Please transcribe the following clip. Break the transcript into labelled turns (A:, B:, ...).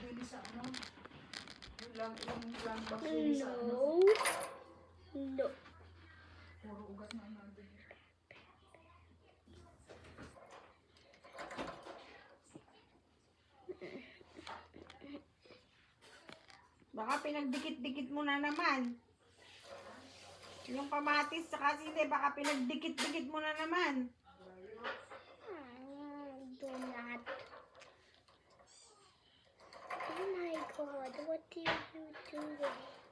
A: pwede sa ano? Yung lang ba pwede sa ano?
B: No.
A: Puro ugat na nandun.
C: Baka pinagdikit-dikit mo na naman. Yung kamatis sa sili, baka pinagdikit-dikit mo na naman.
B: Do not. Oh my God, what are you doing?